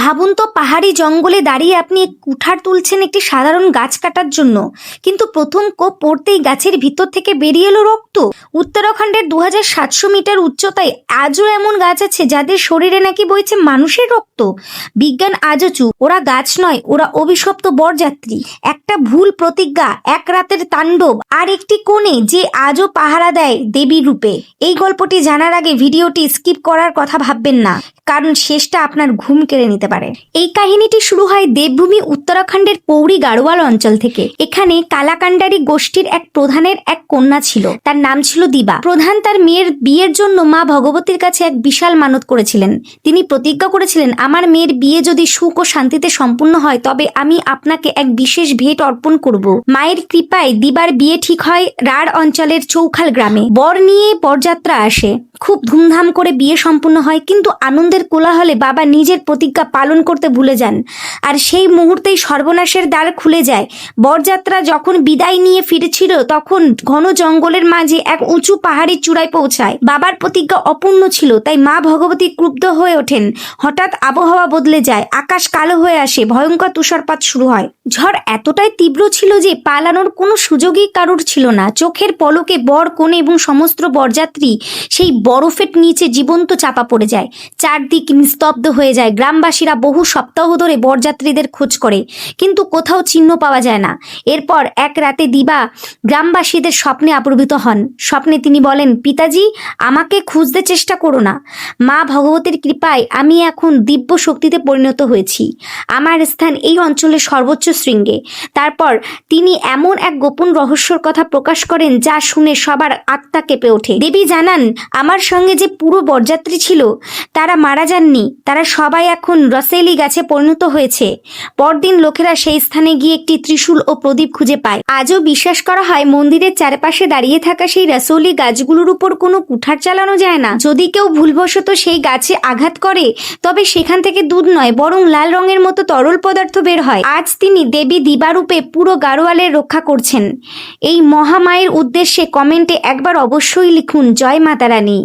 ভাবুন তো, পাহাড়ি জঙ্গলে দাঁড়িয়ে আপনি কুঠার তুলছেন একটি সাধারণ গাছ কাটার জন্য, কিন্তু প্রথম কোপ পড়তেই গাছের ভিতর থেকে বেরিয়ে এলো রক্ত। উত্তরাখণ্ডের 2700 মিটার উচ্চতায় আজও এমন গাছ আছে যাদের শরীরে নাকি বইছে মানুষের রক্ত। বিজ্ঞান আজও চুপ। ওরা গাছ নয়, ওরা অভিশপ্ত বরযাত্রী। একটা ভুল প্রতিজ্ঞা, এক রাতের তাণ্ডব, আর একটি কোণে যে আজও পাহারা দেয় দেবীর রূপে। এই গল্পটি জানার আগে ভিডিওটি স্কিপ করার কথা ভাববেন না, কারণ শেষটা আপনার ঘুম কেড়ে নিতে পারে। এই কাহিনীটি শুরু হয় দেবভূমি উত্তরাখণ্ডের পৌরি গাড়োয়াল অঞ্চল থেকে। এখানে কালাকান্ডারি গোষ্ঠীর এক প্রধানের এক কন্যা ছিল, তার নাম ছিল দিবা। প্রধান তার মেয়ের বিয়ের জন্য মা ভগবতীর কাছে এক বিশাল মানত করেছিলেন। তিনি প্রতিজ্ঞা করেছিলেন, আমার মেয়ের বিয়ে যদি সুখ ও শান্তিতে সম্পূর্ণ হয় তবে আমি আপনাকে এক বিশেষ ভেট অর্পণ করব। মায়ের কৃপায় দিবার বিয়ে ঠিক হয় রাঢ় অঞ্চলের চৌখাল গ্রামে। বর নিয়ে বরযাত্রা আসে, খুব ধুমধাম করে বিয়ে সম্পূর্ণ হয়, কিন্তু আনন্দের কোলাহলে বাবা নিজের প্রতিজ্ঞা পালন করতে ভুলে যান, আর সেই মুহূর্তেই সর্বনাশের দ্বার খুলে যায়। বরযাত্রা যখন বিদায় নিয়ে ফিরেছিল তখন ঘন জঙ্গলের মাঝে এক উঁচু পাহাড়ির চূড়ায় পৌঁছায়। বাবার প্রতিজ্ঞা অপূর্ণ ছিল, তাই মা ভগবতী ক্রুদ্ধ হয়ে ওঠেন। হঠাৎ আবহাওয়া বদলে যায়, আকাশ কালো হয়ে আসে, ভয়ঙ্কর তুষারপাত শুরু হয়। ঝড় এতটাই তীব্র ছিল যে পালানোর কোনো সুযোগই কারুর ছিল না। চোখের পলকে বর, কনে এবং সমস্ত বরযাত্রী সেই বরফের নিচে জীবন্ত চাপা পড়ে যায়। চারদিক নিস্তব্ধ হয়ে যায়। গ্রামবাসীরা বহু সপ্তাহ ধরে বরযাত্রীদের খোঁজ করে, কিন্তু কোথাও চিহ্ন পাওয়া যায় না। এরপর এক রাতে দিবা গ্রামবাসীদের স্বপ্নে আবির্ভূত হন। স্বপ্নে তিনি বলেন, পিতাজি, আমাকে খুঁজতে চেষ্টা করো না। মা ভগবতীর কৃপায় আমি এখন দিব্য শক্তিতে পরিণত হয়েছি। আমার স্থান এই অঞ্চলের সর্বোচ্চ শৃঙ্গে। তারপর তিনি এমন এক গোপন রহস্যর কথা প্রকাশ করেন যা শুনে সবার আত্মা কেঁপে ওঠে। দেবী জানান, আমার সঙ্গে যে পুরো বরযাত্রী ছিল তারা মারা যাননি, তারা সবাই এখন রসেলি গাছে পরিণত হয়েছে। পরদিন লোকেরা সেই স্থানে গিয়ে একটি ত্রিশূল ও প্রদীপ খুঁজে পায়। আজও বিশ্বাস করা হয় মন্দিরের চারপাশে দাঁড়িয়ে থাকা সেই রসৌলি গাছগুলোর উপর কোনো কুঠার চালানো যায় না। যদি কেউ ভুলবশত সেই গাছে আঘাত করে তবে সেখান থেকে দুধ নয় বরং লাল রঙের মতো তরল পদার্থ বের হয়। আজ তিনি দেবী দিবারূপে পুরো গাড়োয়ালের রক্ষা করছেন। এই মহামায়ের উদ্দেশ্যে কমেন্টে একবার অবশ্যই লিখুন, জয় মাতা রানী।